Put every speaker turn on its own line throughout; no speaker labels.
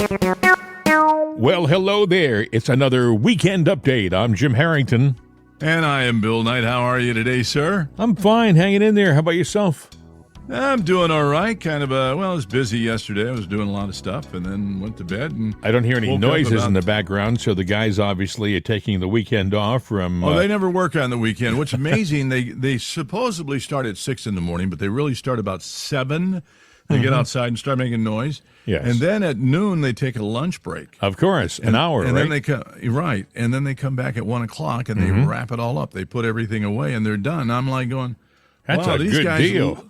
Well, hello there. It's another weekend update. I'm Jim Harrington.
And I am Bill Knight. How are you today, sir?
I'm fine, hanging in there. How about yourself?
I'm doing all right. It was busy yesterday. I was doing a lot of stuff and then went to bed. And
I don't hear any
woke up
noises
about-
in the background, so the guys obviously are taking the weekend off from...
Oh, they never work on the weekend, which is amazing. They supposedly start at 6 in the morning, but they really start about 7. They get outside and start making noise.
Yes.
And then at noon, they take a lunch break.
Of course, an hour,
and
right?
then they come right, and then they come back at 1 o'clock and they wrap it all up. They put everything away and they're done. I'm like going,
That's
wow,
a
these
good
guys,
deal.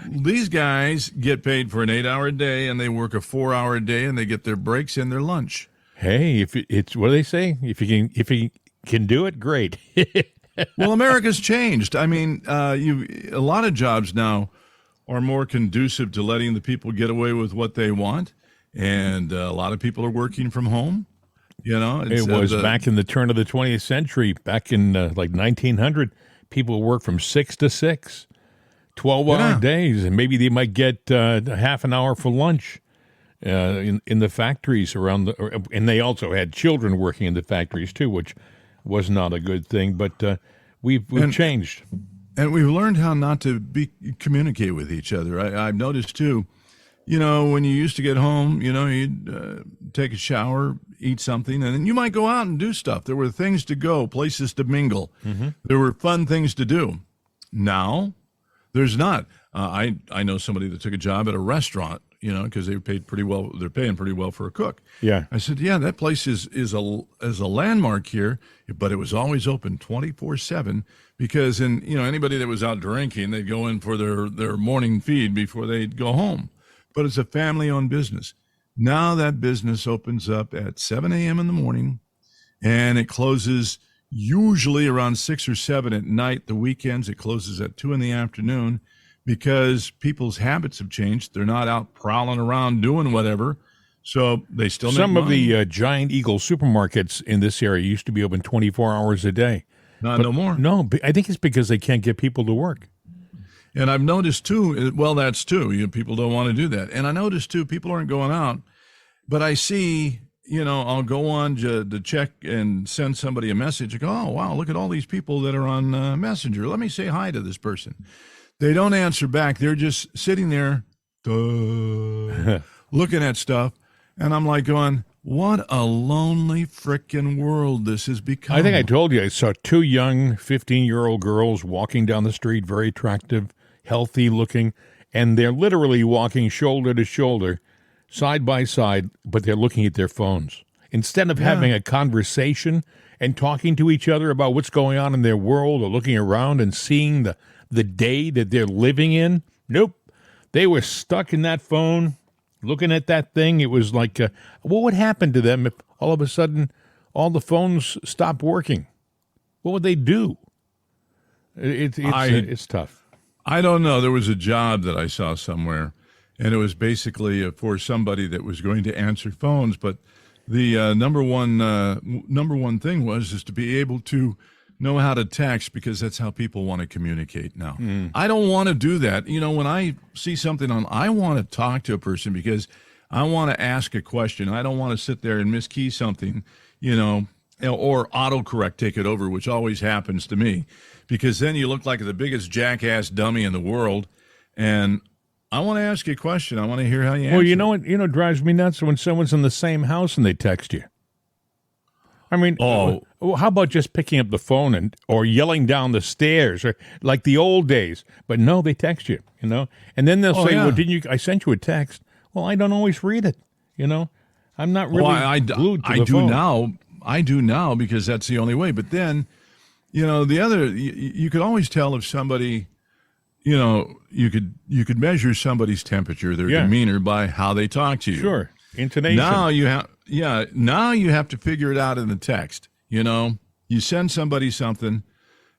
These guys get paid for an 8-hour day and they work a 4-hour day and they get their breaks and their lunch.
Hey, if it's what do they say? If you can do it, great.
Well, America's changed. I mean, a lot of jobs now are more conducive to letting the people get away with what they want, and a lot of people are working from home. You know,
It was back in the turn of the 20th century, back in like 1900, people work from 6 to 6, 12-hour days, and maybe they might get half an hour for lunch in the factories around and they also had children working in the factories too, which was not a good thing, but we've changed.
And we've learned how not to communicate with each other. I've noticed too, when you used to get home, you'd take a shower, eat something, and then you might go out and do stuff. There were things to go, places to mingle. There were fun things to do. Now, there's not. I know somebody that took a job at a restaurant, because they paid pretty well. They're paying pretty well for a cook.
Yeah.
I said, yeah, that place is a landmark here, but it was always open 24/7 because anybody that was out drinking, they'd go in for their morning feed before they'd go home. But it's a family-owned business. Now that business opens up at 7 a.m. in the morning, and it closes usually around 6 or 7 at night. The weekends, it closes at 2 in the afternoon because people's habits have changed. They're not out prowling around doing whatever, so they still make
Some of
money.
the Giant Eagle supermarkets in this area used to be open 24 hours a day.
No more.
No, I think it's because they can't get people to work.
And I've noticed too, that's too, people don't want to do that. And I noticed too, people aren't going out, but I see, I'll go on to check and send somebody a message. I go, oh, wow, look at all these people that are on Messenger. Let me say hi to this person. They don't answer back. They're just sitting there looking at stuff. And I'm like going, what a lonely frickin' world this has become.
I think I told you I saw 2 young 15-year-old girls walking down the street, very attractive, healthy looking, and they're literally walking shoulder to shoulder, side by side, but they're looking at their phones. Instead of having a conversation and talking to each other about what's going on in their world or looking around and seeing the day that they're living in, nope. They were stuck in that phone, looking at that thing. It was like, what would happen to them if all of a sudden all the phones stopped working? What would they do? It's tough.
I don't know. There was a job that I saw somewhere, and it was basically for somebody that was going to answer phones. But the number one thing is to be able to know how to text, because that's how people want to communicate now. I don't want to do that. When I see something I want to talk to a person because I want to ask a question. I don't want to sit there and miskey something, or autocorrect take it over, which always happens to me, because then you look like the biggest jackass dummy in the world. And I want to ask you a question. I want to hear how you answer.
Well, you know what drives me nuts? When someone's in the same house and they text you. I mean, how about just picking up the phone or yelling down the stairs, or like the old days? But no, they text you, and then they'll say, "Well, I sent you a text." Well, I don't always read it, I'm not really glued to the phone.
I do now because that's the only way. But then, you could always tell if somebody, you could measure somebody's temperature, their demeanor, by how they talk to you.
Sure, intonation.
Now you have to figure it out in the text. You send somebody something,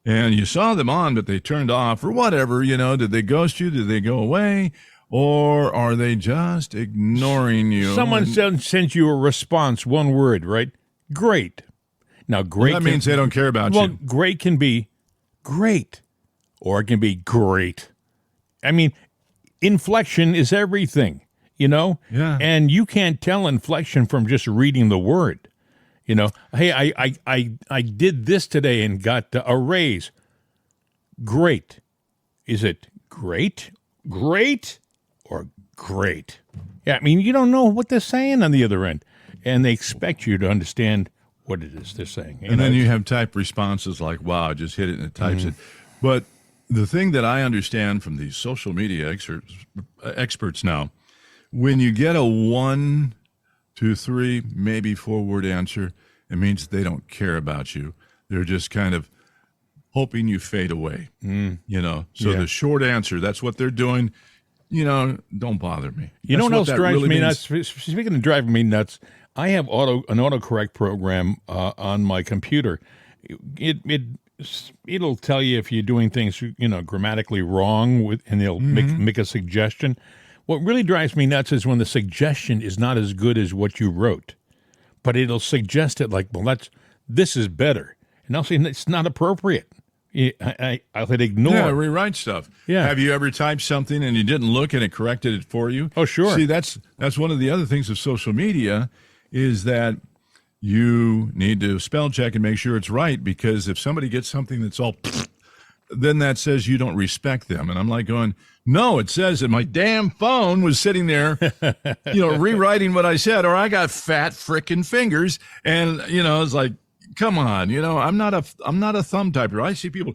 and you saw them on, but they turned off or whatever. Did they ghost you? Did they go away? Or are they just ignoring you?
Someone sends you a response, one word, right? Great. Now, great.
Well, that means they don't care about you.
Well, great can be great, or it can be great. I mean, inflection is everything. you know?
Yeah.
And you can't tell inflection from just reading the word. You know, hey, I did this today and got a raise. Great. Is it great, or great? Yeah, I mean, you don't know what they're saying on the other end, and they expect you to understand what it is they're saying.
And then you have type responses like, wow, I just hit it and it types it. But the thing that I understand from these social media experts now, when you get a 1, 2, 3, maybe 4-word answer, it means they don't care about you. They're just kind of hoping you fade away, you know. So
Yeah.
the short answer, that's what they're doing. You know, don't bother me.
You know
That's
what else
that
drives
really
me
means.
nuts? Speaking of driving me nuts, I have an autocorrect program on my computer. It'll tell you if you're doing things grammatically wrong, and they'll make a suggestion. What really drives me nuts is when the suggestion is not as good as what you wrote, but it'll suggest it like, well, this is better, and I'll say it's not appropriate. I'll hit ignore.
Yeah, rewrite stuff.
Yeah.
Have you ever typed something and you didn't look and it corrected it for you?
Oh, sure.
See, that's one of the other things of social media is that you need to spell check and make sure it's right, because if somebody gets something that's all, then that says you don't respect them. And I'm like going, no, it says that my damn phone was sitting there, rewriting what I said, or I got fat frickin' fingers, and it's like, come on, I'm not a thumb typer. I see people,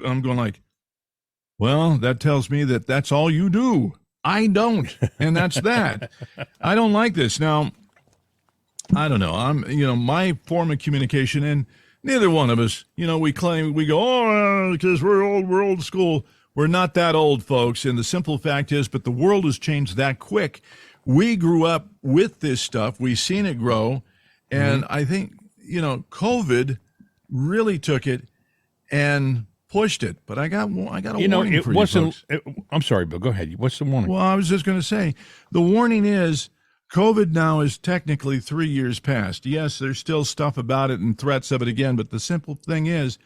I'm going like, well, that tells me that that's all you do. I don't, and that's that. I don't like this. Now, I don't know. My form of communication, and neither one of us, we go, because we're old school. We're not that old, folks. And the simple fact is, but the world has changed that quick. We grew up with this stuff. We've seen it grow. And I think, COVID really took it and pushed it. But I got a warning for you folks.
I'm sorry, Bill. Go ahead. What's the warning?
Well, I was just going to say, the warning is COVID now is technically 3 years past. Yes, there's still stuff about it and threats of it again, but the simple thing is,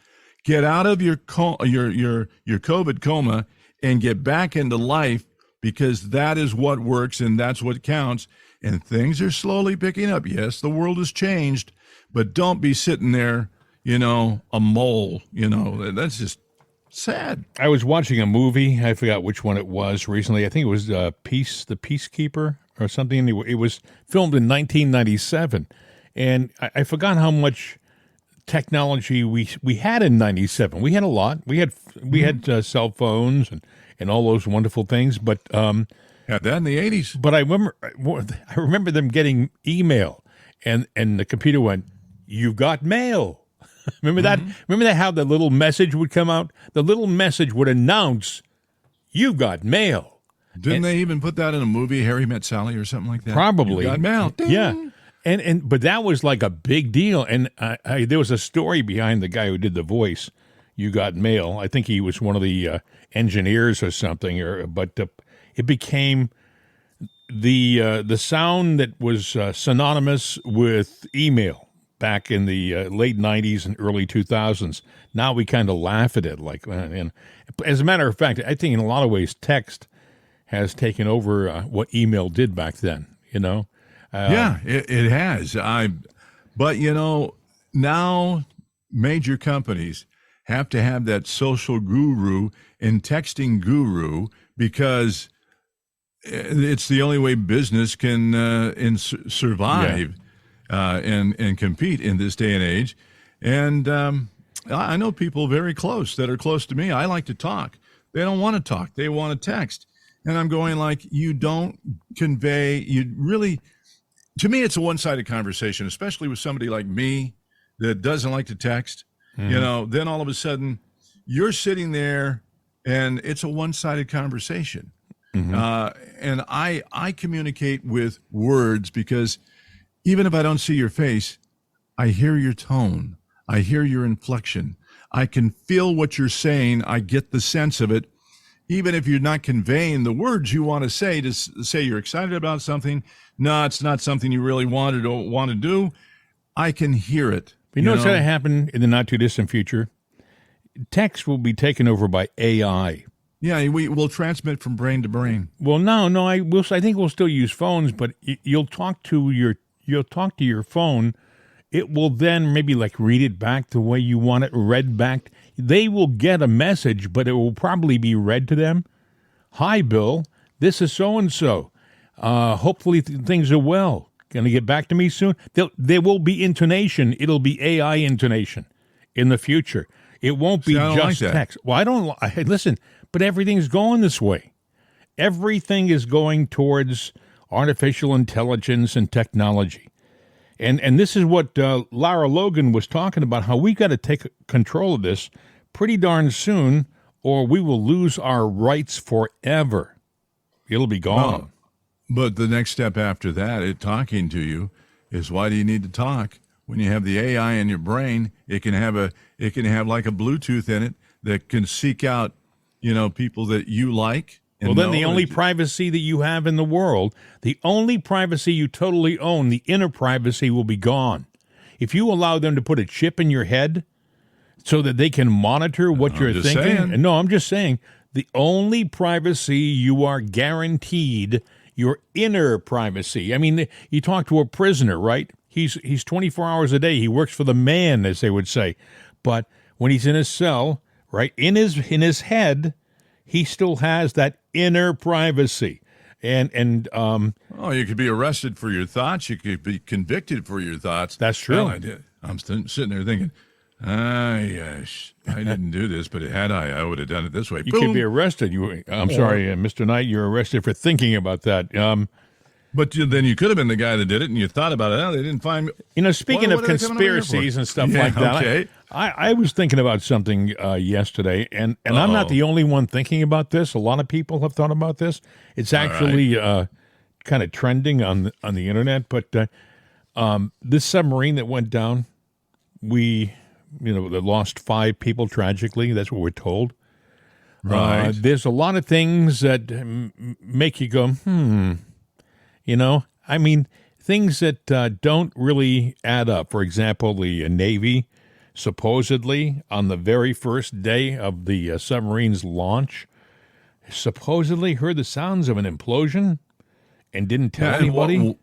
get out of your COVID coma and get back into life, because that is what works and that's what counts. And things are slowly picking up. Yes, the world has changed, but don't be sitting there, a mole. That's just sad.
I was watching a movie. I forgot which one it was recently. I think it was The Peacekeeper or something. It was filmed in 1997. And I forgot how much technology we had in 97. We had a lot. We had cell phones and all those wonderful things, but
Had that in the 80s.
but I remember them getting email, and the computer went, "You've got mail." Remember that? Remember that, how the little message would come out? The little message would announce, "You've got mail."
Didn't they even put that in a movie, Harry Met Sally or something like that?
Probably.
You got mail. Ding.
Yeah. But that was like a big deal. And there was a story behind the guy who did the voice. You got mail. I think he was one of the engineers or something. But it became the sound that was synonymous with email back in the late 90s and early 2000s. Now we kind of laugh at it. And as a matter of fact, I think in a lot of ways text has taken over what email did back then,
Yeah, it has. But now major companies have to have that social guru and texting guru, because it's the only way business can survive and compete in this day and age. And I know people very close that are close to me. I like to talk. They don't want to talk. They want to text. And I'm going like, you don't convey, to me, it's a one-sided conversation, especially with somebody like me that doesn't like to text. Then all of a sudden you're sitting there and it's a one-sided conversation. And I communicate with words, because even if I don't see your face, I hear your tone. I hear your inflection. I can feel what you're saying. I get the sense of it. Even if you're not conveying the words you want to say you're excited about something, no, it's not something you really want to do, I can hear it.
You know what's going to happen in the not too distant future? Text will be taken over by AI.
Yeah, we will transmit from brain to brain.
Well, no, I think we'll still use phones, but you'll talk to your phone. It will then maybe like read it back the way you want it read back. They will get a message, but it will probably be read to them. Hi, Bill. This is so and so. Hopefully things are well. Going to get back to me soon? There will be intonation. It'll be AI intonation in the future. It won't be
See, I don't
just
like that.
text. Well, listen, but everything's going this way. Everything is going towards artificial intelligence and technology. And this is what Lara Logan was talking about, how we got to take control of this pretty darn soon, or we will lose our rights forever. It'll be gone.
Well, but the next step after that, it talking to you, is why do you need to talk? When you have the AI in your brain, it can have like a Bluetooth in it that can seek out, people that you like.
Well, then the only privacy that you have in the world, the only privacy you totally own, the inner privacy will be gone. If you allow them to put a chip in your head so that they can monitor what you're
just
thinking.
saying.
No, I'm just saying the only privacy you are guaranteed, your inner privacy. I mean, you talk to a prisoner, right? He's 24 hours a day. He works for the man, as they would say. But when he's in his cell, right, in his head, he still has that inner privacy. And
you could be arrested for your thoughts. You could be convicted for your thoughts.
That's true.
Well, I'm sitting there thinking, yes, I didn't do this, but had I would have done it this way.
you
Boom.
could be arrested. I'm sorry, Mr. Knight, you're arrested for thinking about that.
But then you could have been the guy that did it, and you thought about it. Oh, they didn't find me.
Speaking
What
of
are they coming over here for?
conspiracies and stuff
Yeah,
like that,
okay.
I was thinking about something yesterday, and I'm not the only one thinking about this. A lot of people have thought about this. It's actually kind of trending on the internet. But this submarine that went down, they lost 5 people tragically. That's what we're told.
Right.
There's a lot of things that make you go, I mean, things that don't really add up. For example, the Navy supposedly on the very first day of the submarine's launch, supposedly heard the sounds of an implosion and didn't tell anybody.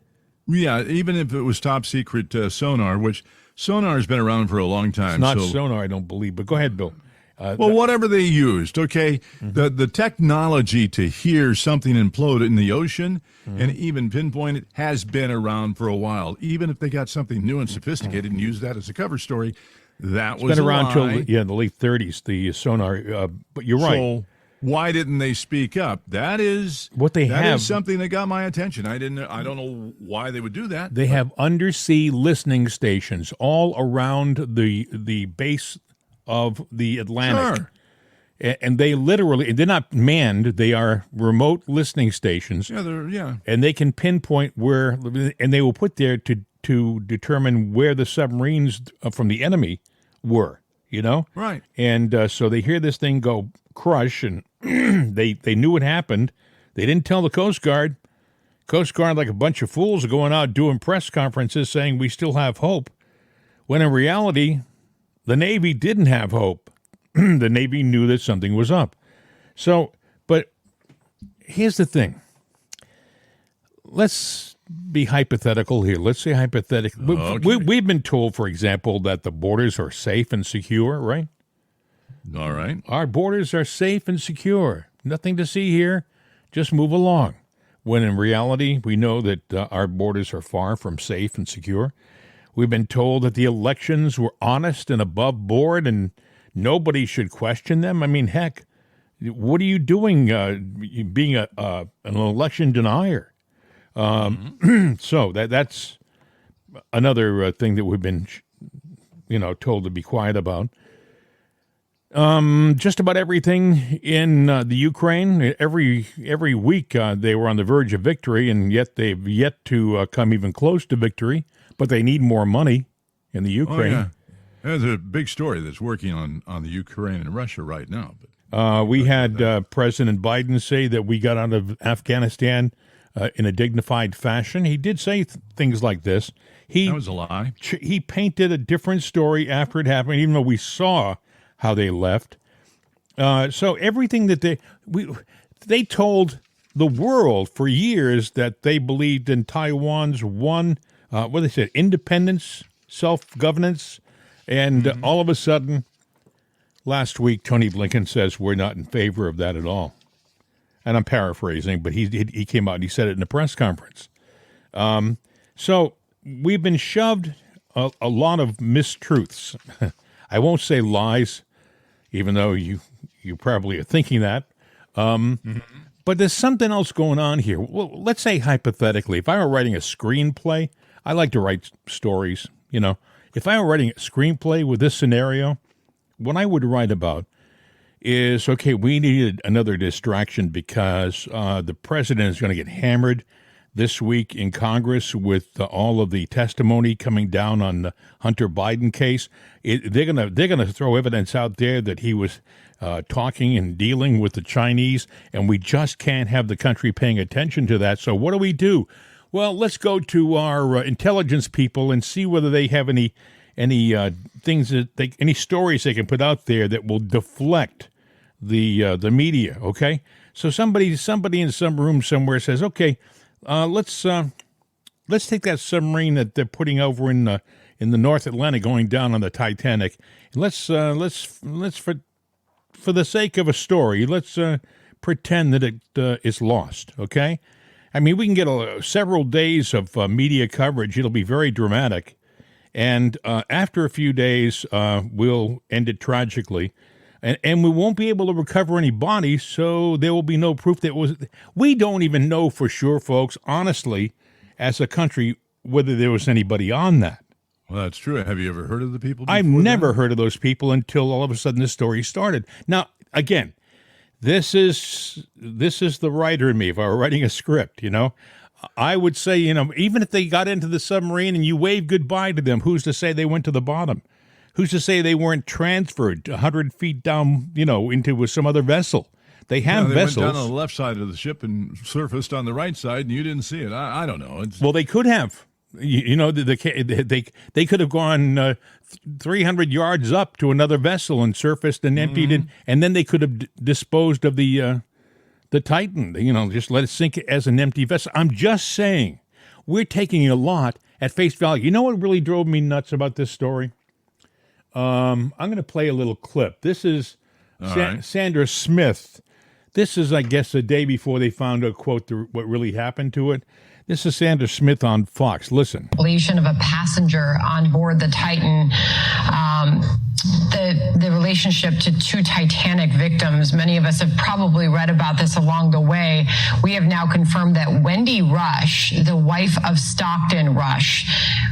Even if it was top secret sonar, which sonar has been around for a long time.
It's not sonar, I don't believe. But go ahead, Bill.
Whatever they used, okay?
Mm-hmm.
The technology to hear something implode in the ocean and even pinpoint it has been around for a while. Even if they got something new and sophisticated and used that as a cover story, that was
Been around till
lie.
the late 30s, the sonar. But you're right.
So why didn't they speak up? That is
What they
that
have-
is something that got my attention. I don't know why they would do that.
They have undersea listening stations all around the base of the Atlantic.
Sure.
And they're not manned, they are remote listening stations.
Yeah.
And they can pinpoint where, and they will put there to determine where the submarines from the enemy were,
Right.
And so they hear this thing go crush, and they knew it happened. They didn't tell the Coast Guard. Coast Guard, like a bunch of fools, are going out doing press conferences saying we still have hope, when in reality, the Navy didn't have hope. The Navy knew that something was up. So, but here's the thing. Let's be hypothetical here. Let's say hypothetical.
Okay.
We've been told, for example, that the borders are safe and secure, right?
All right.
Our borders are safe and secure. Nothing to see here. Just move along. When in reality, we know that our borders are far from safe and secure. We've been told that the elections were honest and above board and nobody should question them. I mean, heck, what are you doing being an election denier? So that's another thing that we've been, told to be quiet about. Just about everything in the Ukraine, every week they were on the verge of victory, and yet they've yet to come even close to victory. But they need more money in the Ukraine.
Oh, yeah. There's a big story that's working on the Ukraine and Russia right now. But
We had President Biden say that we got out of Afghanistan in a dignified fashion. He did say things like this.
that was a lie.
He painted a different story after it happened, even though we saw how they left. So everything that they told the world for years that they believed in Taiwan's what they said, independence, self-governance, and all of a sudden, last week, Tony Blinken says we're not in favor of that at all. And I'm paraphrasing, but he came out and he said it in a press conference. So we've been shoved a lot of mistruths. I won't say lies, even though you probably are thinking that. But there's something else going on here. Well, let's say hypothetically, if I were writing a screenplay, I like to write stories, If I were writing a screenplay with this scenario, what I would write about is, okay, we needed another distraction because the president is going to get hammered this week in Congress with all of the testimony coming down on the Hunter Biden case. They're gonna throw evidence out there that he was talking and dealing with the Chinese, and we just can't have the country paying attention to that. So what do? Well, let's go to our intelligence people and see whether they have any things any stories they can put out there that will deflect the media. Okay, so somebody in some room somewhere says, okay, let's take that submarine that they're putting over in the North Atlantic going down on the Titanic. Let's for the sake of a story, let's pretend that it is lost. Okay, I mean, we can get several days of media coverage. It'll be very dramatic, and after a few days, we'll end it tragically. And we won't be able to recover any bodies, so there will be no proof that it was. We don't even know for sure, folks, honestly, as a country, whether there was anybody on that.
Well, that's true. Have you ever heard of the people before
I've never heard of those people until all of a sudden this story started. Now, again, this is the writer in me. If I were writing a script, I would say, even if they got into the submarine and you waved goodbye to them, who's to say they went to the bottom? Who's to say they weren't transferred 100 feet down, into some other vessel? They have vessels.
They went down on the left side of the ship and surfaced on the right side, and you didn't see it. I don't know.
Well, they could have. They could have gone 300 yards up to another vessel and surfaced and emptied it, and then they could have disposed of the Titan. Just let it sink as an empty vessel. I'm just saying, we're taking a lot at face value. You know what really drove me nuts about this story? I'm going to play a little clip. This is Sandra Smith. This is, I guess, the day before they found out, quote, what really happened to it. This is Sandra Smith on Fox. Listen.
Of a passenger on board the Titan. The relationship to two Titanic victims. Many of us have probably read about this along the way. We have now confirmed that Wendy Rush, the wife of Stockton Rush,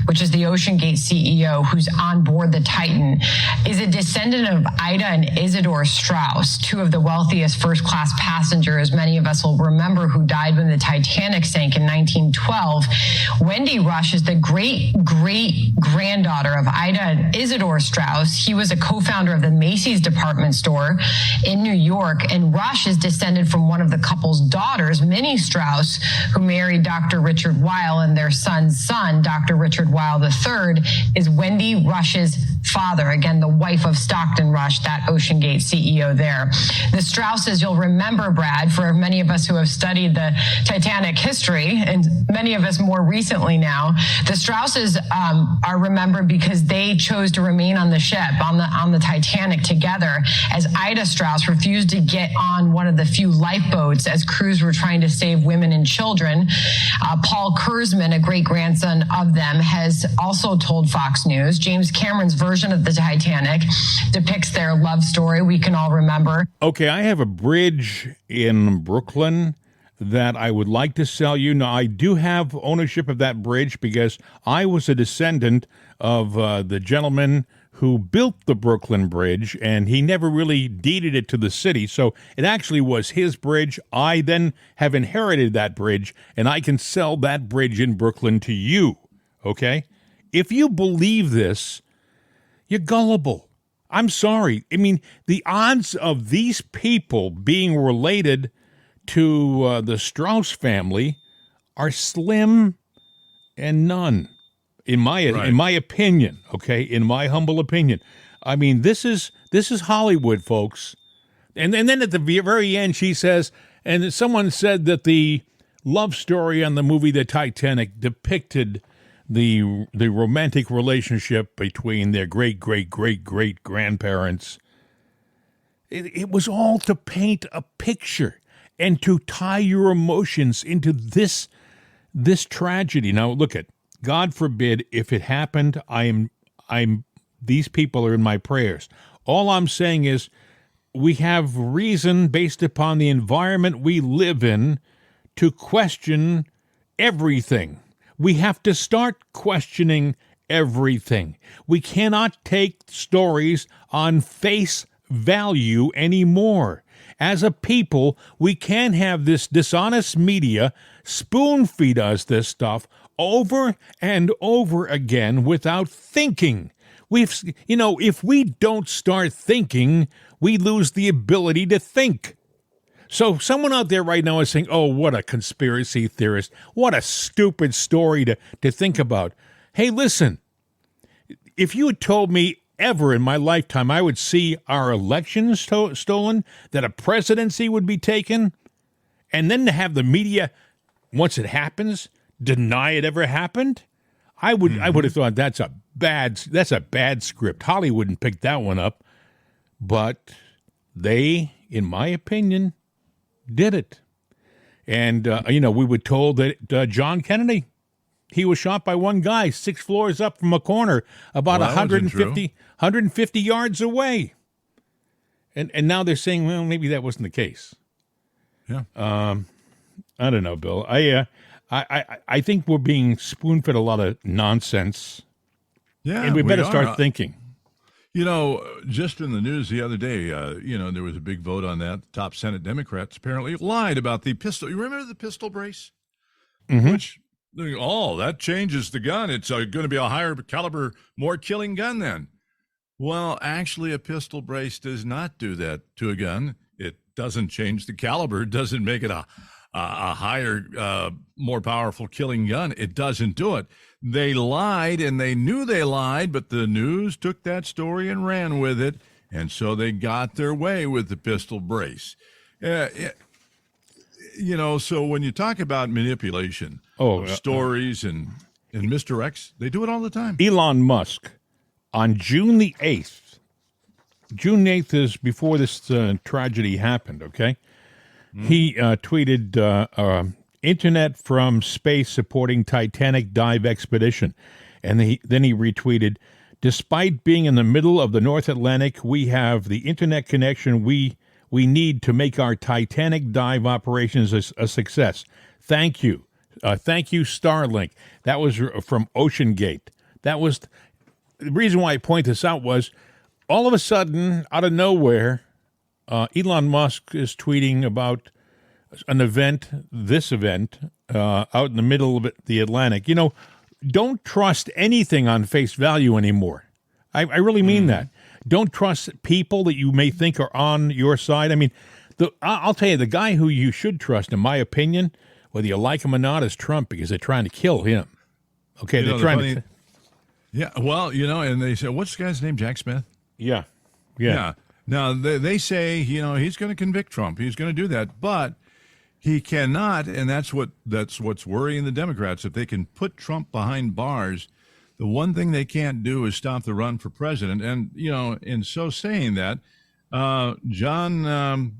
which is the OceanGate CEO who's on board the Titan, is a descendant of Ida and Isidore Strauss, two of the wealthiest first-class passengers, many of us will remember, who died when the Titanic sank in 1912. Wendy Rush is the great-great-granddaughter of Ida and Isidore Strauss. He was a co-founder of the Macy's department store in New York, and Rush is descended from one of the couple's daughters, Minnie Strauss, who married Dr. Richard Weil, and their son's son, Dr. Richard Weil III, is Wendy Rush's father, again, the wife of Stockton Rush, that OceanGate CEO there. The Strausses, you'll remember, Brad, for many of us who have studied the Titanic history, and many of us more recently now, the Strausses are remembered because they chose to remain on the ship, on the Titanic together, as Ida Strauss refused to get on one of the few lifeboats as crews were trying to save women and children. Paul Kurzman, a great-grandson of them, has also told Fox News James Cameron's version of the Titanic depicts their love story we can all remember.
Okay, I have a bridge in Brooklyn that I would like to sell you. Now, I do have ownership of that bridge because I was a descendant of the gentleman who built the Brooklyn Bridge, and he never really deeded it to the city. So it actually was his bridge. I then have inherited that bridge, and I can sell that bridge in Brooklyn to you, okay? If you believe this, you're gullible. I'm sorry. I mean, the odds of these people being related to the Strauss family are slim and none. In my opinion, okay, in my humble opinion. I mean, this is Hollywood, folks. And then at the very end, she says, and someone said that the love story on the movie The Titanic depicted the romantic relationship between their great-great-great-great-grandparents. It was all to paint a picture and to tie your emotions into this tragedy. Now, look at, God forbid, if it happened, these people are in my prayers. All I'm saying is we have reason based upon the environment we live in to question everything. We have to start questioning everything. We cannot take stories on face value anymore. As a people, we can't have this dishonest media spoon-feed us this stuff over and over again without thinking. If we don't start thinking, we lose the ability to think. So someone out there right now is saying, oh, what a conspiracy theorist. What a stupid story to think about. Hey, listen, if you had told me ever in my lifetime I would see our elections stolen, that a presidency would be taken, and then to have the media, once it happens, deny it ever happened, I would have thought that's a bad script. Hollywood wouldn't pick that one up, but they, in my opinion, did it. And, we were told that John Kennedy, he was shot by one guy 6 floors up from a corner about 150 yards away. And now they're saying, well, maybe that wasn't the case.
Yeah.
I don't know, Bill. I think we're being spoon-fed a lot of nonsense.
Yeah,
and we better start thinking.
Just in the news the other day, there was a big vote on that. The top Senate Democrats apparently lied about the pistol. You remember the pistol brace?
Mm-hmm.
Which, that changes the gun. It's going to be a higher caliber, more killing gun then. Well, actually, a pistol brace does not do that to a gun. It doesn't change the caliber. It doesn't make it a higher, more powerful killing gun. It doesn't do it. They lied, and they knew they lied, but the news took that story and ran with it, and so they got their way with the pistol brace. So when you talk about manipulation of stories and Mr. X, they do it all the time.
Elon Musk, on June the 8th, June 8th is before this tragedy happened, okay? He tweeted, Internet from space supporting Titanic dive expedition. And then he retweeted, despite being in the middle of the North Atlantic, we have the internet connection we need to make our Titanic dive operations a success. Thank you. Thank you, Starlink. That was from OceanGate. That was the reason why I point this out was all of a sudden, out of nowhere, Elon Musk is tweeting about this event out in the middle of the Atlantic. Don't trust anything on face value anymore. I really mean that. Don't trust people that you may think are on your side. I mean, I'll tell you, the guy who you should trust, in my opinion, whether you like him or not, is Trump, because they're trying to kill him. Okay, they're trying to.
Yeah, well, and they say, what's the guy's name? Jack Smith?
Yeah.
Now, they say, he's going to convict Trump. He's going to do that, but he cannot, and that's what's worrying the Democrats. If they can put Trump behind bars, the one thing they can't do is stop the run for president. And, in so saying that, not John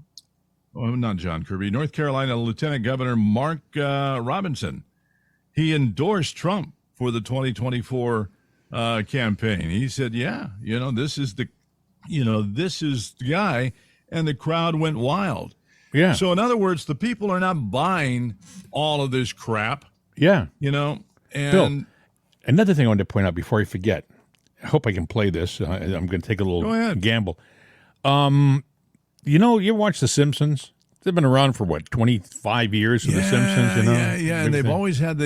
Kirby, North Carolina Lieutenant Governor Mark Robinson, he endorsed Trump for the 2024 campaign. He said, this is the guy, and the crowd went wild.
Yeah.
So in other words, the people are not buying all of this crap.
Yeah.
And
Bill, another thing I wanted to point out before I forget, I hope I can play this. I'm going to take a little gamble. You watch The Simpsons? They've been around for 25 years with The Simpsons,
Yeah, and they've always had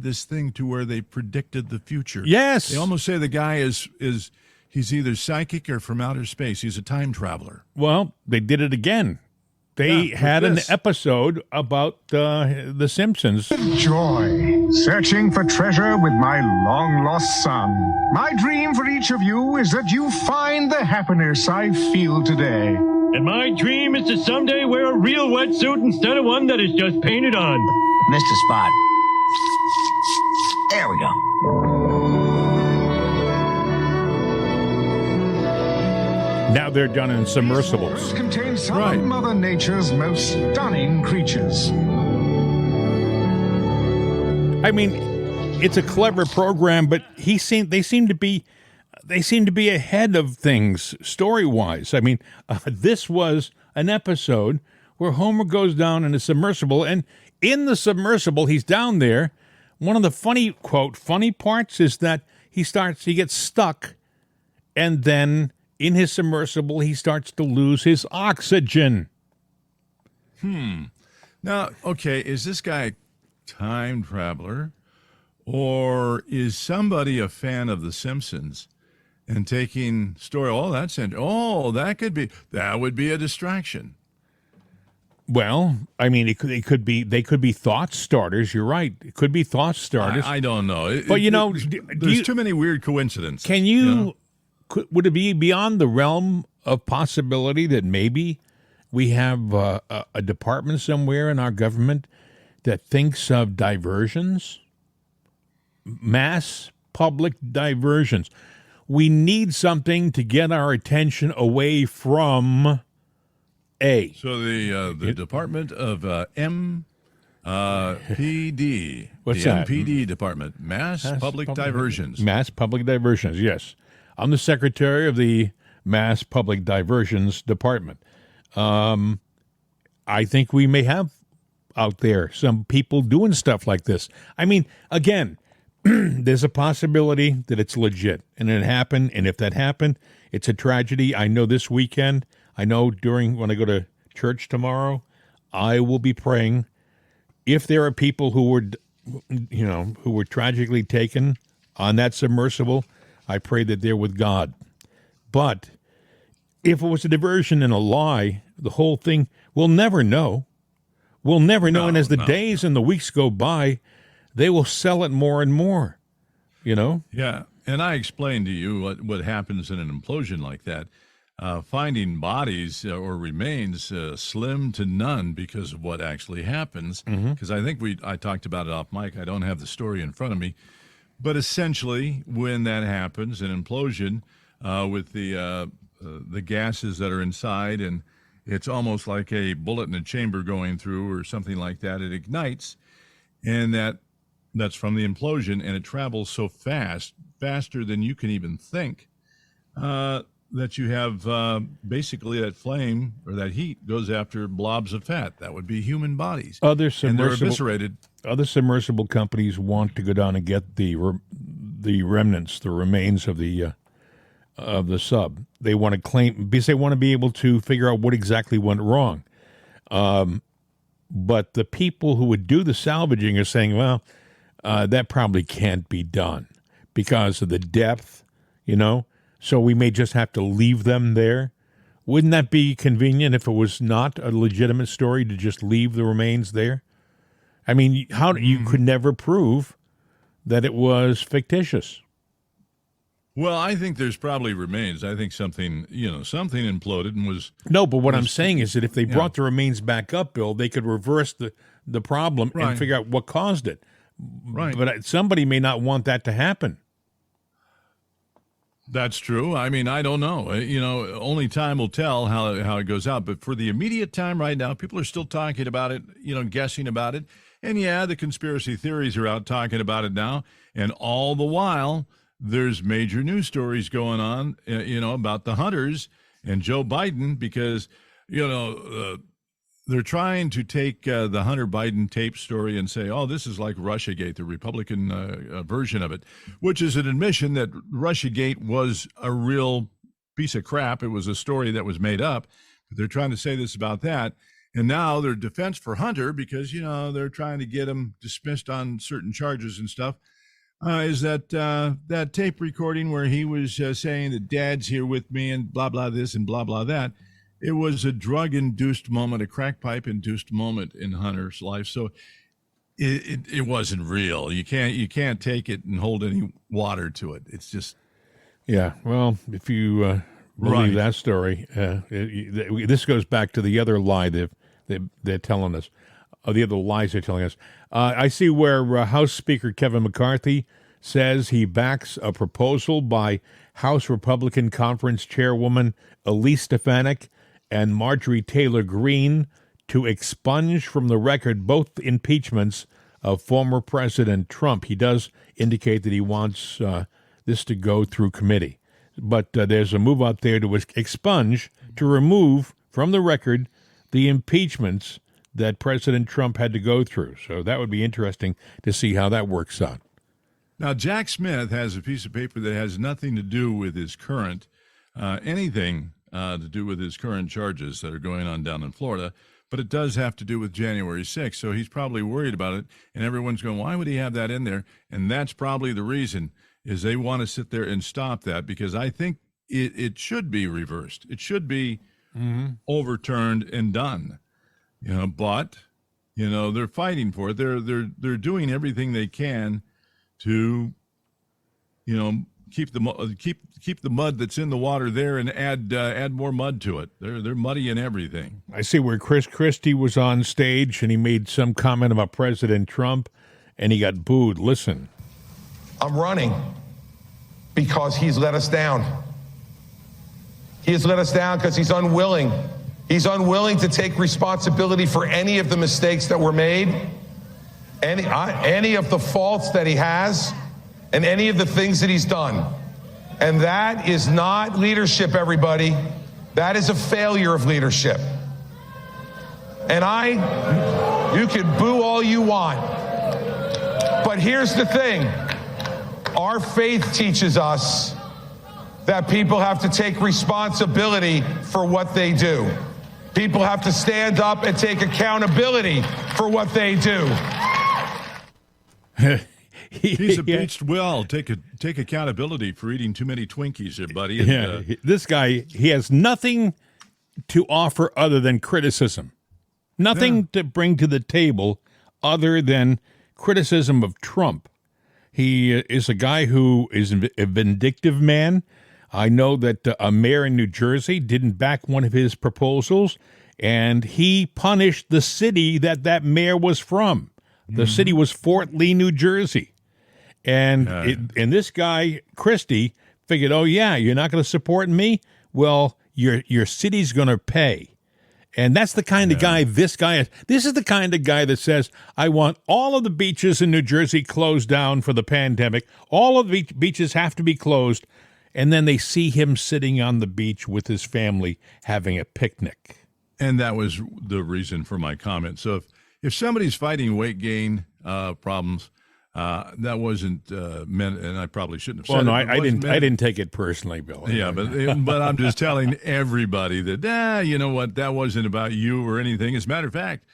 this thing to where they predicted the future.
Yes.
They almost say the guy is he's either psychic or from outer space. He's a time traveler.
Well, they did it again. They had an episode about The Simpsons.
Joy, searching for treasure with my long-lost son. My dream for each of you is that you find the happiness I feel today.
And my dream is to someday wear a real wetsuit instead of one that is just painted on.
Mr. Spot. There we go.
Now they're done in submersibles.
Contain some
Right.
of Mother Nature's most stunning creatures.
I mean, it's a clever program, but they seem to be ahead of things story-wise. I mean, this was an episode where Homer goes down in a submersible, and in the submersible, he's down there. One of the funny parts is that he gets stuck, and then in his submersible, he starts to lose his oxygen.
Now, okay, is this guy a time traveler, or is somebody a fan of The Simpsons and taking story? Oh, that would be a distraction.
Well, I mean, they could be thought starters. You're right. It could be thought starters.
I don't know.
But,
There's too many weird coincidences.
Can would it be beyond the realm of possibility that maybe we have a department somewhere in our government that thinks of diversions, mass public diversions? We need something to get our attention away from A.
So the Department of MPD.
What's
the
that?
MPD Department, Mass Public Diversions.
Mass public diversions, yes. I'm the secretary of the Mass Public Diversions Department. I think we may have out there some people doing stuff like this. I mean, again, there's a possibility that it's legit and it happened. And if that happened, it's a tragedy. I know this weekend, when I go to church tomorrow, I will be praying. If there are people who were tragically taken on that submersible, I pray that they're with God. But if it was a diversion and a lie, the whole thing, we'll never know. We'll never know. And as the days and the weeks go by, they will sell it more and more,
Yeah, and I explained to you what happens in an implosion like that. Finding bodies or remains slim to none because of what actually happens. Because I think I talked about it off mic. I don't have the story in front of me. But essentially, when that happens, an implosion with the gases that are inside, and it's almost like a bullet in a chamber going through or something like that, it ignites, and that's from the implosion, and it travels so fast, faster than you can even think, that you have basically that flame or that heat goes after blobs of fat. That would be human bodies. And they're eviscerated.
Other submersible companies want to go down and get the remnants, the remains of the sub. They want to claim because they want to be able to figure out what exactly went wrong. But the people who would do the salvaging are saying, well, that probably can't be done because of the depth, So we may just have to leave them there. Wouldn't that be convenient if it was not a legitimate story to just leave the remains there? I mean, you could never prove that it was fictitious.
Well, I think there's probably remains. I think something imploded and was.
No, but what I'm saying is that if they brought the remains back up, Bill, they could reverse the problem and figure out what caused it.
Right.
But somebody may not want that to happen.
That's true. I mean, I don't know. Only time will tell how it goes out. But for the immediate time right now, people are still talking about it, guessing about it. And yeah, the conspiracy theories are out talking about it now. And all the while, there's major news stories going on, about the hunters and Joe Biden because, they're trying to take the Hunter Biden tape story and say, oh, this is like Russiagate, the Republican version of it, which is an admission that Russiagate was a real piece of crap. It was a story that was made up. But they're trying to say this about that. And now their defense for Hunter, because, they're trying to get him dismissed on certain charges and stuff, is that tape recording where he was saying that Dad's here with me and blah, blah, this and blah, blah, that. It was a drug-induced moment, a crack pipe-induced moment in Hunter's life. So it wasn't real. You can't take it and hold any water to it. It's just.
Yeah, well, if you believe
Right.
that story. This goes back to the other lie they're telling us, the other lies they're telling us. I see where House Speaker Kevin McCarthy says he backs a proposal by House Republican Conference Chairwoman Elise Stefanik and Marjorie Taylor Greene to expunge from the record both impeachments of former President Trump. He does indicate that he wants this to go through committee. But there's a move out there to expunge, to remove from the record the impeachments that President Trump had to go through. So that would be interesting to see how that works out.
Now, Jack Smith has a piece of paper that has nothing to do with his current, anything to do with his current charges that are going on down in Florida, but it does have to do with January 6th. So he's probably worried about it, and everyone's going, why would he have that in there? And that's probably the reason, is they want to sit there and stop that, because I think it should be reversed. It should be overturned and done. But they're fighting for it. They're doing everything they can to, keep the mud that's in the water there and add more mud to it. They're muddying everything.
I see where Chris Christie was on stage and he made some comment about President Trump and he got booed. Listen.
I'm running because he's let us down. He has let us down because he's unwilling. He's unwilling to take responsibility for any of the mistakes that were made, any of the faults that he has, and any of the things that he's done. And that is not leadership, everybody. That is a failure of leadership. And you can boo all you want. But here's the thing. Our faith teaches us that people have to take responsibility for what they do. People have to stand up and take accountability for what they do.
He's a beached well. Take accountability for eating too many Twinkies there, buddy. And,
this guy, he has nothing to offer other than criticism. Nothing to bring to the table other than criticism of Trump. He is a guy who is a vindictive man. I know that a mayor in New Jersey didn't back one of his proposals, and he punished the city that mayor was from. The city was Fort Lee, New Jersey. And this guy, Christie, figured, oh, yeah, you're not going to support me? Well, your city's going to pay. And that's the kind of guy this guy is. This is the kind of guy that says, I want all of the beaches in New Jersey closed down for the pandemic. All of the beaches have to be closed. And then they see him sitting on the beach with his family having a picnic.
And that was the reason for my comment. So if somebody's fighting weight gain problems, that wasn't meant, and I probably shouldn't have said
well,
it.
no, I didn't take it personally, Bill.
Yeah, but I'm just telling everybody that, you know what, that wasn't about you or anything. As a matter of fact,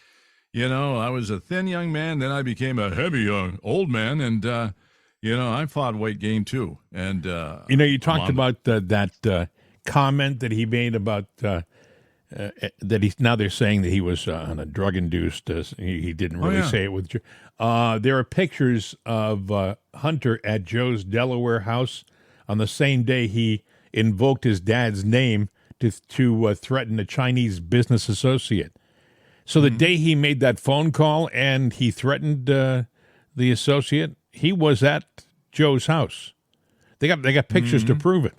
I was a thin young man, then I became a heavy young old man, and I fought weight gain too. And
you talked about that comment that he made about that now they're saying that he was on a drug induced. He didn't really say it with. There are pictures of Hunter at Joe's Delaware house on the same day he invoked his dad's name to threaten a Chinese business associate. So the day he made that phone call and he threatened the associate, he was at Joe's house. They got pictures to prove it.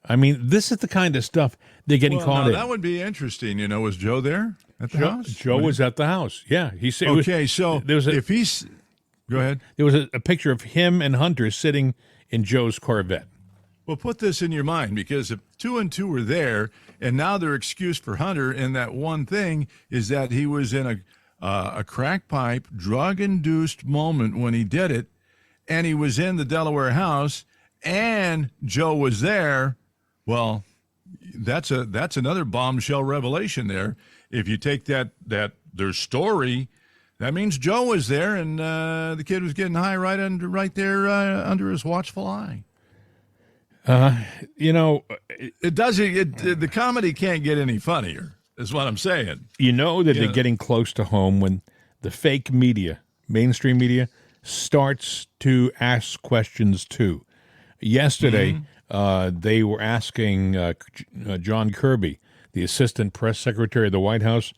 I mean, this is the kind of stuff they're getting caught in.
That would be interesting. Was Joe there at the house?
Joe was at the house. Yeah, he said.
Okay, so if he's, go ahead.
There was a picture of him and Hunter sitting in Joe's Corvette.
Well, put this in your mind, because if 2 and 2 were there, and now their excuse for Hunter in that one thing is that he was in a crack pipe, drug-induced moment when he did it, and he was in the Delaware house, and Joe was there. Well, that's another bombshell revelation there. If you take that their story, that means Joe was there, and the kid was getting high right there under his watchful eye. It doesn't. The comedy can't get any funnier, is what I'm saying.
You know that they're getting close to home when the fake media, mainstream media, starts to ask questions too. Yesterday, they were asking John Kirby, the assistant press secretary of the White House,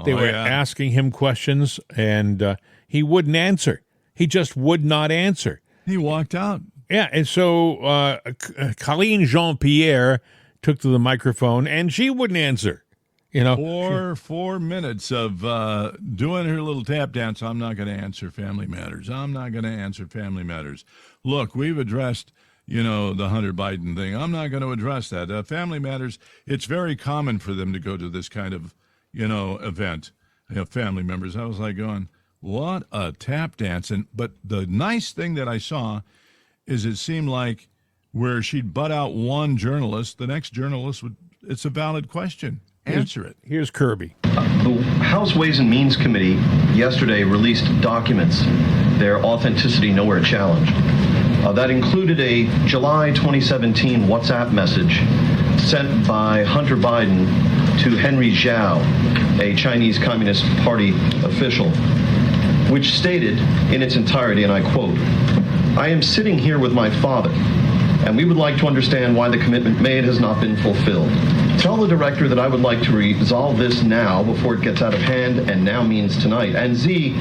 they were asking him questions, and he wouldn't answer. He just would not answer.
He walked out.
Yeah, and so Colleen Jean-Pierre took to the microphone, and she wouldn't answer. You know,
4 minutes of doing her little tap dance. I'm not going to answer family matters. I'm not going to answer family matters. Look, we've addressed, the Hunter Biden thing. I'm not going to address that. Family matters. It's very common for them to go to this kind of, event. Family members. I was like going, what a tap dance. But the nice thing that I saw is it seemed like where she'd butt out one journalist, the next journalist it's a valid question. Answer it.
Here's Kirby.
The House Ways and Means Committee yesterday released documents, their authenticity nowhere challenged. That included a July 2017 WhatsApp message sent by Hunter Biden to Henry Zhao, a Chinese Communist Party official, which stated in its entirety, and I quote, "I am sitting here with my father, and we would like to understand why the commitment made has not been fulfilled. Tell the director that I would like to resolve this now before it gets out of hand, and now means tonight. And Z,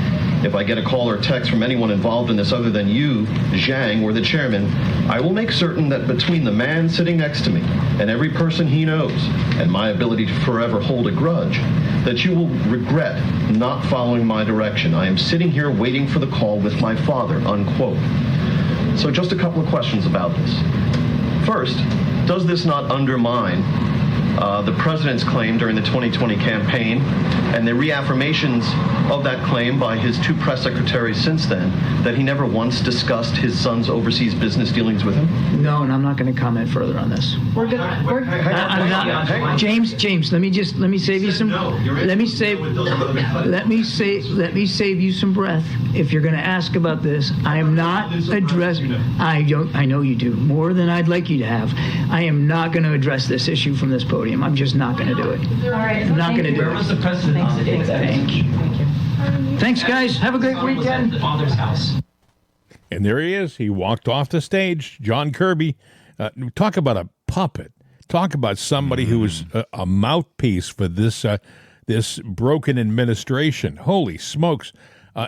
if I get a call or text from anyone involved in this other than you, Zhang, or the chairman, I will make certain that between the man sitting next to me and every person he knows, and my ability to forever hold a grudge, that you will regret not following my direction. I am sitting here waiting for the call with my father," unquote. So just a couple of questions about this. First, does this not undermine the president's claim during the 2020 campaign and the reaffirmations of that claim by his two press secretaries since then, that he never once discussed his son's overseas business dealings with him?
No, and I'm not going to comment further on this. We're good. I'm not. James, let me save you some. Let me save you some breath. If you're going to ask about this, I am not addressing. I know you do more than I'd like you to have. I am not going to address this issue from this podium. I'm just not going to do it.
All right.
I'm not going to do
Where
it.
was the president on the day?
Thank you. Thanks, guys. Have a great weekend.
The father's house.
And there he is. He walked off the stage. John Kirby. Talk about a puppet. Talk about somebody who was a mouthpiece for this broken administration. Holy smokes.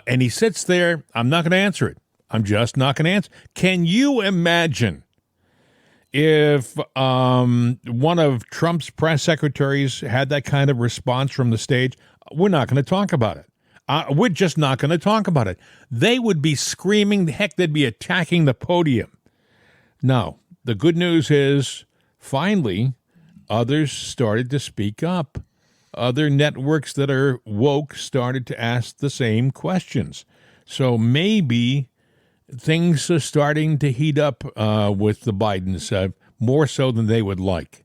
And he sits there. I'm not going to answer it. I'm just not going to answer. Can you imagine if one of Trump's press secretaries had that kind of response from the stage? We're not going to talk about it. We're just not going to talk about it. They would be screaming. Heck, they'd be attacking the podium. Now, the good news is, finally, others started to speak up. Other networks that are woke started to ask the same questions. So things are starting to heat up with the Bidens, more so than they would like.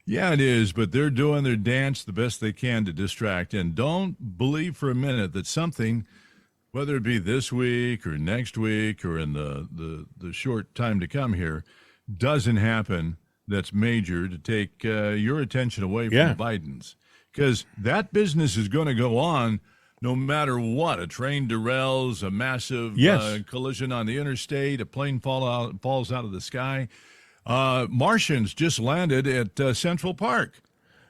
Yeah, it is, but they're doing their dance the best they can to distract. And don't believe for a minute that something, whether it be this week or next week or in the short time to come here, doesn't happen that's major to take your attention away from the Bidens. Because that business is going to go on no matter what. A train derails, a massive collision on the interstate, a plane falls out of the sky. Martians just landed at Central Park.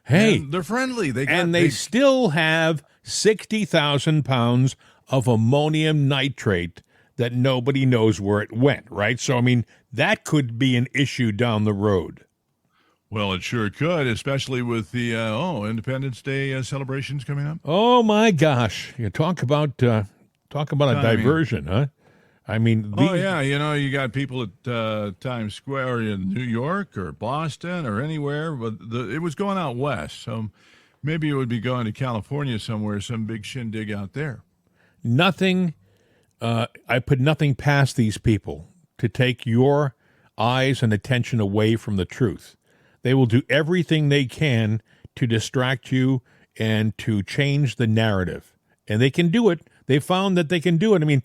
Hey,
and they're friendly.
They still have 60,000 pounds of ammonium nitrate that nobody knows where it went, right? So, I mean, that could be an issue down the road.
Well, it sure could, especially with the Independence Day celebrations coming up.
Oh my gosh! You talk about a diversion, huh? I mean,
you got people at Times Square in New York or Boston or anywhere, but it was going out west, so maybe it would be going to California somewhere, some big shindig out there.
Nothing. I put nothing past these people to take your eyes and attention away from the truth. They will do everything they can to distract you and to change the narrative. And they can do it. They found that they can do it. I mean,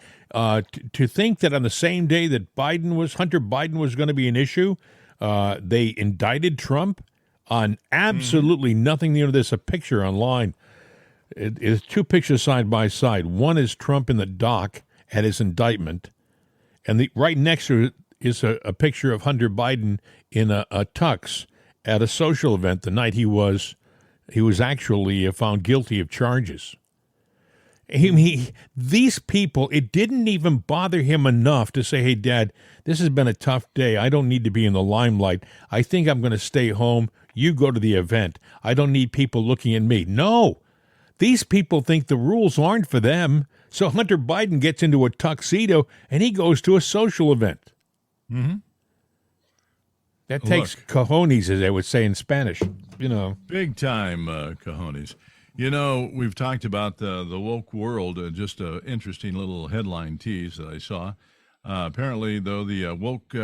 to think that on the same day that Hunter Biden was going to be an issue, they indicted Trump on absolutely nothing. There's a picture online. It is two pictures side by side. One is Trump in the dock at his indictment, and right next to it is a picture of Hunter Biden in a tux at a social event the night he was actually found guilty of charges. These people, it didn't even bother him enough to say, hey, Dad, this has been a tough day. I don't need to be in the limelight. I think I'm going to stay home. You go to the event. I don't need people looking at me. No, these people think the rules aren't for them. So Hunter Biden gets into a tuxedo and he goes to a social event.
Mm-hmm.
That takes cojones, as they would say in Spanish,
Big time cojones. We've talked about the woke world, just an interesting little headline tease that I saw. Apparently, though, the woke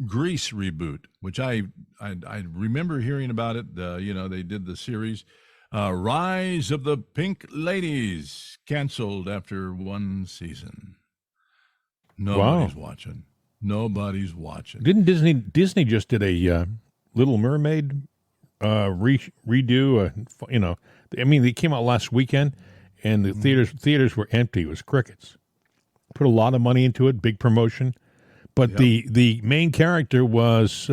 Grease reboot, which I remember hearing about it. They did the series Rise of the Pink Ladies, canceled after one season. Nobody's watching. Nobody's watching.
Didn't Disney just did a Little Mermaid redo? They came out last weekend, and the theaters were empty. It was crickets. Put a lot of money into it, big promotion, but the main character was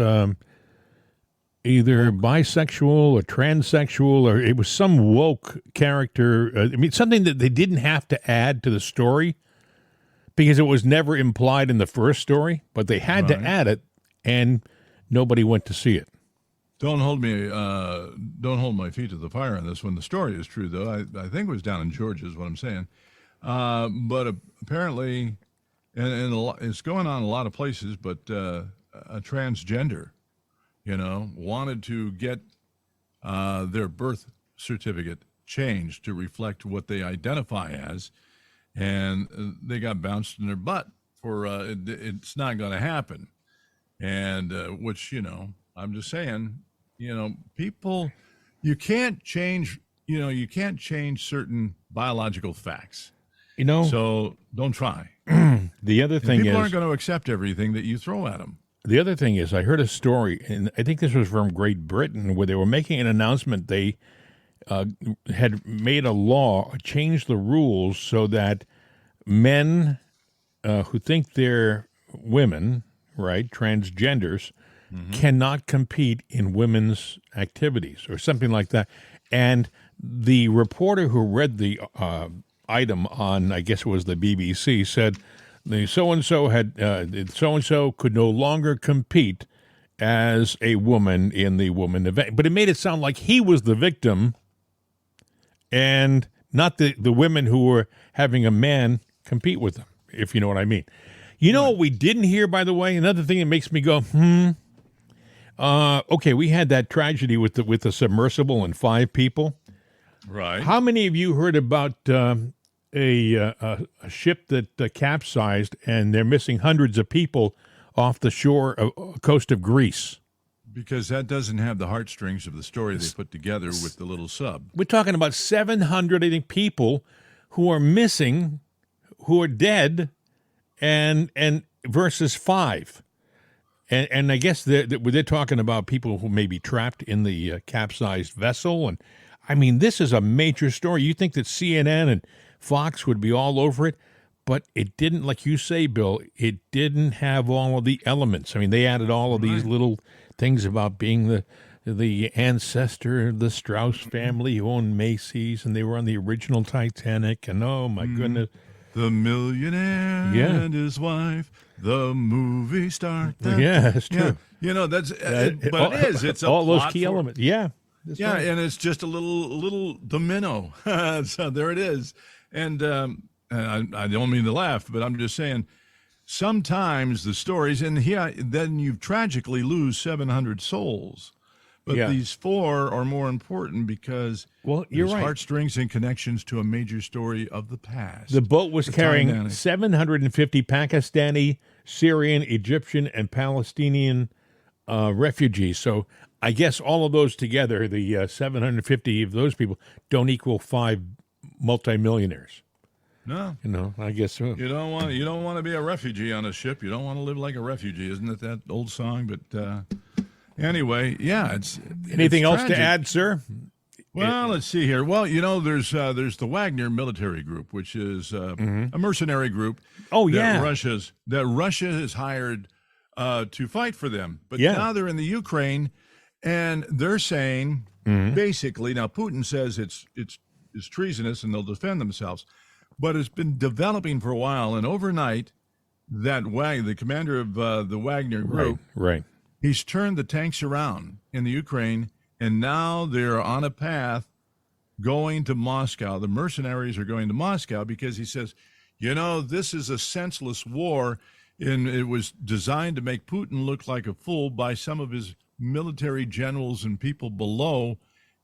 either bisexual or transsexual, or it was some woke character. Something that they didn't have to add to the story because it was never implied in the first story, but they had to add it, and nobody went to see it.
Don't hold my feet to the fire on this one. The story is true, though. I think it was down in Georgia, is what I'm saying. But apparently, and it's going on in a lot of places. But a transgender, wanted to get their birth certificate changed to reflect what they identify as, and they got bounced in their butt for it's not going to happen. And which I'm just saying. People, you can't change certain biological facts. So don't try.
The other thing is,
people aren't going to accept everything that you throw at them.
The other thing is, I heard a story, and I think this was from Great Britain, where they were making an announcement. They had made a law, changed the rules so that men who think they're women, right, transgenders, cannot compete in women's activities or something like that. And the reporter who read the item on, I guess it was the BBC, said the so-and-so could no longer compete as a woman in the woman event. But it made it sound like he was the victim and not the women who were having a man compete with them, if you know what I mean. What we didn't hear, by the way, another thing that makes me go, okay, we had that tragedy with the submersible and 5 people.
Right.
How many of you heard about a ship that capsized and they're missing hundreds of people off the coast of Greece?
Because that doesn't have the heartstrings of the story they put together with the little sub.
We're talking about 700, I think, people who are missing, who are dead, and versus 5. And I guess they're talking about people who may be trapped in the capsized vessel. And I mean, this is a major story. You think that CNN and Fox would be all over it, but it didn't, like you say, Bill, it didn't have all of the elements. I mean, they added all of these little things about being the ancestor of the Strauss family who owned Macy's, and they were on the original Titanic. And oh, my goodness.
The millionaire and his wife, the movie star.
Yeah, it's true.
That's but it is. It's
all those key elements. Yeah.
Right. And it's just a little domino. So there it is. And I don't mean to laugh, but I'm just saying sometimes the stories, and then you tragically lose 700 souls. But these 4 are more important because
you're right.
Heartstrings and connections to a major story of the past.
The boat was carrying 750 Pakistani, Syrian, Egyptian, and Palestinian refugees. So I guess all of those together, the 750 of those people, don't equal 5 multimillionaires.
No,
I guess so.
You don't want to be a refugee on a ship. You don't want to live like a refugee, isn't it? That old song, but. Anyway, it's
anything else
tragic.
to add, sir?
Well, let's see here. Well, there's the Wagner military group, which is a mercenary group.
Oh,
that Russia has hired to fight for them. But
Yeah.
now they're in the Ukraine, and they're saying basically now Putin says it's treasonous and they'll defend themselves, but it's been developing for a while. And overnight, the commander of the Wagner group,
Right.
he's turned the tanks around in the Ukraine, and now they're on a path going to Moscow. The mercenaries are going to Moscow because he says, this is a senseless war, and it was designed to make Putin look like a fool by some of his military generals and people below.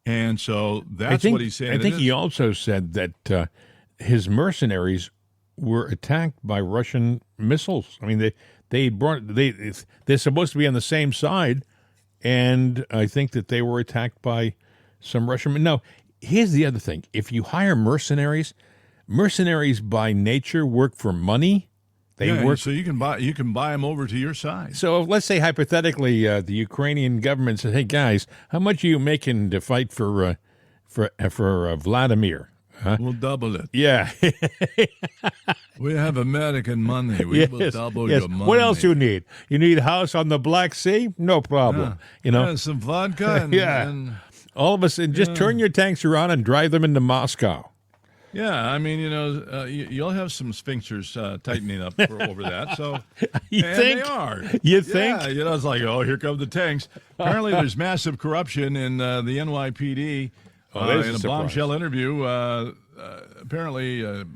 And so that's what he's saying.
I think he also said that his mercenaries were attacked by Russian missiles. I mean, they're supposed to be on the same side, and I think that they were attacked by some Russian. Now, here's the other thing: if you hire mercenaries by nature work for money. They work,
so you can buy them over to your side.
So let's say hypothetically, the Ukrainian government says, "Hey guys, how much are you making to fight for Vladimir?" Huh?
We'll double it.
Yeah.
We have American money. We will double your money.
What else you need? You need a house on the Black Sea? No problem.
Some vodka. And,
all of us, and just turn your tanks around and drive them into Moscow.
Yeah, I mean, you'll have some sphincters tightening up over that. So
you think?
They are.
You think?
Yeah, it's like, here come the tanks. Apparently, there's massive corruption in the NYPD. In a bombshell interview, apparently a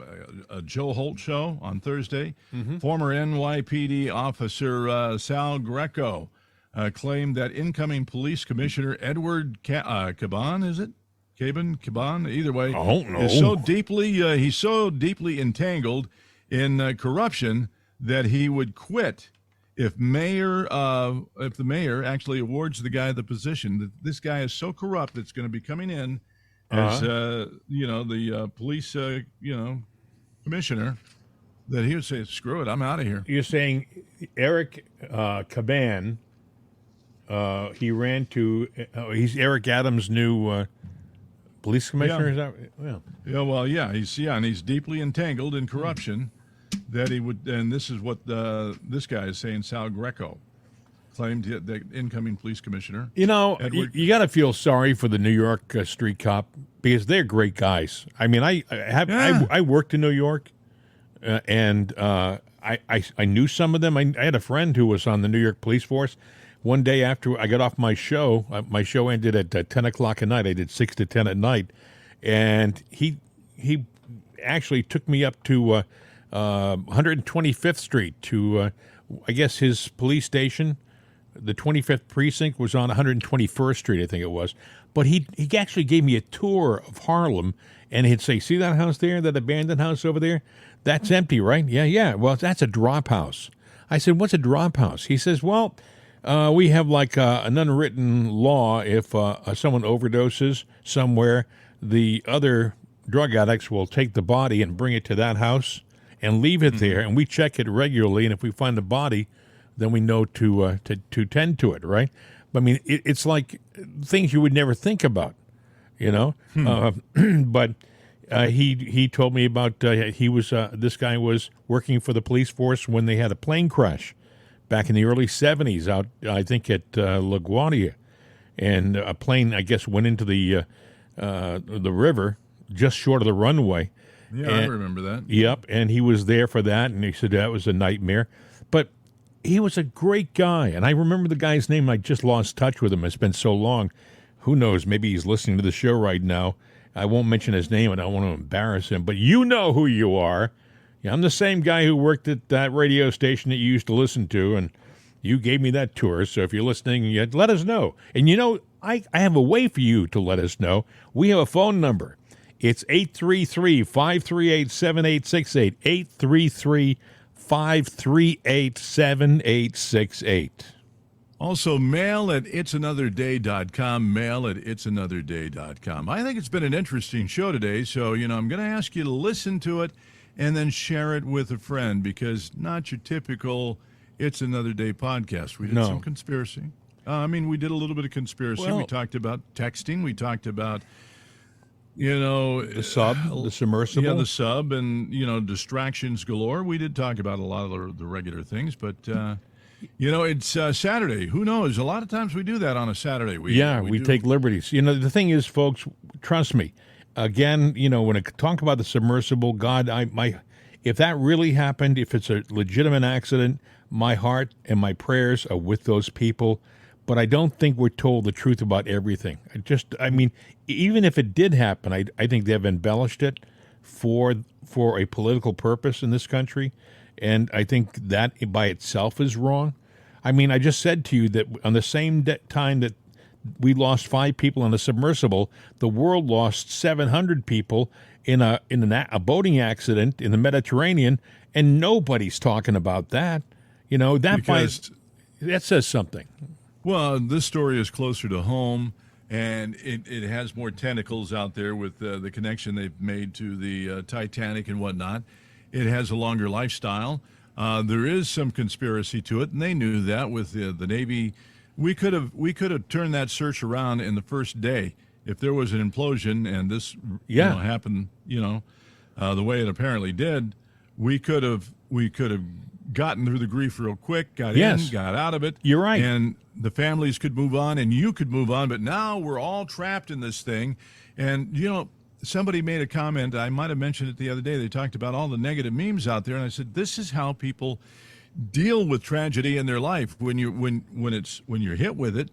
Joe Holt show on Thursday, former NYPD officer Sal Greco claimed that incoming police commissioner Edward Caban, is it? Caban, either way, is he's so deeply entangled in corruption that he would quit if the mayor actually awards the guy the position. This guy is so corrupt that's going to be coming in as the police commissioner, that he would say, "Screw it, I'm out of here."
You're saying Eric Caban? He ran to. He's Eric Adams' new. Police commissioner, is that? Yeah.
And he's deeply entangled in corruption. That he would, and this is what this guy is saying. Sal Greco claimed the incoming police commissioner.
You got to feel sorry for the New York street cop because they're great guys. I mean, I worked in New York, and I knew some of them. I had a friend who was on the New York police force. One day after I got off my show ended at 10 o'clock at night. I did 6 to 10 at night. And he actually took me up to 125th Street to, I guess, his police station. The 25th precinct was on 121st Street, I think it was. But he actually gave me a tour of Harlem, and he'd say, "See that house there, that abandoned house over there? That's empty, right?" Yeah. Well, that's a drop house. I said, "What's a drop house?" He says, "Well, we have like an unwritten law. If someone overdoses somewhere, the other drug addicts will take the body and bring it to that house and leave it there, and we check it regularly. And if we find the body, then we know to tend to it, right?" I mean, it's like things you would never think about, But he told me about this guy was working for the police force when they had a plane crash back in the early 70s out, I think, at LaGuardia. And a plane, I guess, went into the river just short of the runway.
Yeah, I remember that.
Yep, and he was there for that, and he said that was a nightmare. But he was a great guy, and I remember the guy's name. I just lost touch with him. It's been so long. Who knows? Maybe he's listening to the show right now. I won't mention his name, and I don't want to embarrass him, but you know who you are. Yeah, I'm the same guy who worked at that radio station that you used to listen to, and you gave me that tour. So if you're listening, let us know. And I have a way for you to let us know. We have a phone number. It's 833-538-7868, 833-538-7868.
Also, mail at itsanotherday.com, mail at itsanotherday.com. I think it's been an interesting show today, so, I'm going to ask you to listen to it and then share it with a friend, because not your typical It's Another Day podcast. We did some conspiracy. We did a little bit of conspiracy.
Well,
we talked about texting. We talked about, the
sub, the submersible.
Yeah, the sub, and, distractions galore. We did talk about a lot of the regular things, but, You know, it's Saturday. Who knows? A lot of times we do that on a Saturday. We do.
take liberties. You know, the thing is, folks, trust me. Again, you know, when I talk about the submersible, God, if that really happened, if it's a legitimate accident, my heart and my prayers are with those people. But I don't think we're told the truth about everything. I mean, even if it did happen, I think they've embellished it for a political purpose in this country. And I think that by itself is wrong. I mean, I just said to you that on the same time that we lost 5 people in a submersible, the world lost 700 people in a boating accident in the Mediterranean, and nobody's talking about that. You know, that says something.
Well, this story is closer to home, and it has more tentacles out there with the connection they've made to the Titanic and whatnot. It has a longer lifestyle. There is some conspiracy to it, and they knew that with the Navy. We could have turned that search around in the first day if there was an implosion and this happened. The way it apparently did. We could have gotten through the grief real quick, got out of it.
You're right.
And the families could move on and you could move on. But now we're all trapped in this thing. And, somebody made a comment. I might have mentioned it the other day. They talked about all the negative memes out there. And I said, this is how people deal with tragedy in their life when you're hit with it.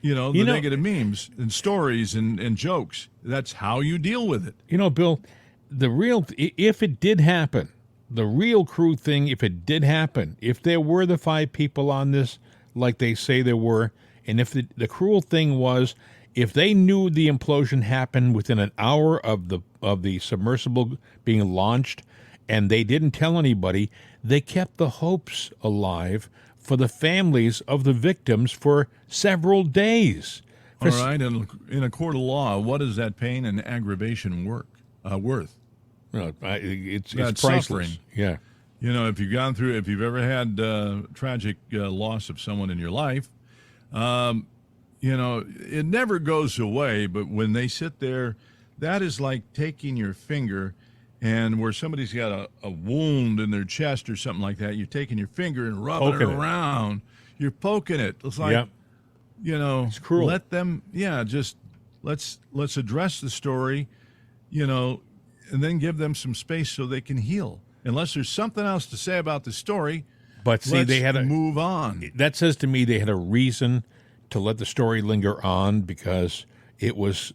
Negative memes and stories and jokes. That's how you deal with it.
You know, Bill, if it did happen, the real crude thing, if it did happen, if there were the 5 people on this, like they say there were, and if the cruel thing was, if they knew the implosion happened within an hour of the submersible being launched, and they didn't tell anybody, they kept the hopes alive for the families of the victims for several days.
All right, and in a court of law, what is that pain and aggravation worth?
No, it's
That's
priceless.
suffering.
Yeah.
If you've ever had tragic loss of someone in your life, it never goes away. But when they sit there, that is like taking your finger and where somebody's got a wound in their chest or something like that, you're taking your finger and rubbing it around. You're poking it. It's like,
it's cruel.
Let them, just let's address the story, and then give them some space so they can heal. Unless there's something else to say about the story,
but see, they had to
move on.
That says to me they had a reason to let the story linger on because it was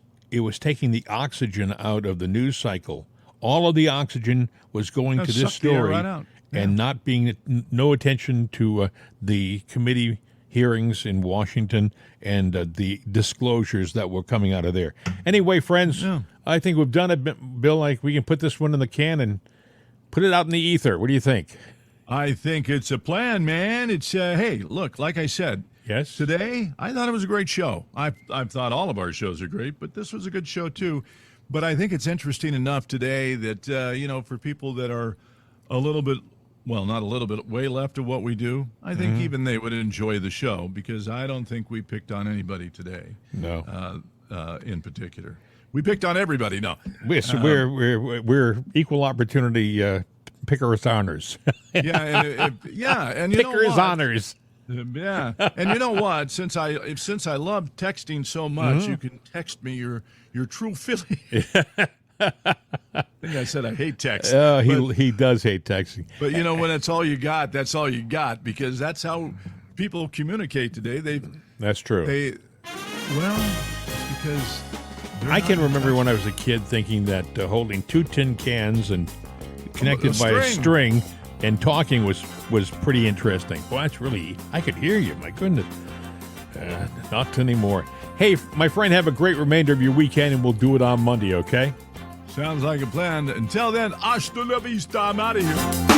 taking the oxygen out of the news cycle. All of the oxygen was going to this story and not being no attention to the committee hearings in Washington and the disclosures that were coming out of there. Anyway, friends, I think we've done it, Bill. Like we can put this one in the can and put it out in the ether. What do you think?
I think it's a plan, man. It's hey, look, like I said,
yes.
Today I thought it was a great show. I've thought all of our shows are great, but this was a good show too. But I think it's interesting enough today that for people that are a little bit, well, not a little bit, way left of what we do, I think even they would enjoy the show because I don't think we picked on anybody today.
No.
In particular, we picked on everybody. No,
we're equal opportunity pickers honors.
and you know
pickers
what?
Honors.
Yeah, and you know what? Since I love texting so much, you can text me your true feelings. I think I said I hate text.
He does hate texting.
But when it's all you got, that's all you got because that's how people communicate today.
That's true.
It's because
I can remember when I was a kid thinking that holding 2 tin cans and connected by a string and talking was pretty interesting. Well, that's really, I could hear you. My goodness. Not anymore. Hey, my friend, have a great remainder of your weekend, and we'll do it on Monday, okay?
Sounds like a plan. Until then, hasta la vista. I'm out of here.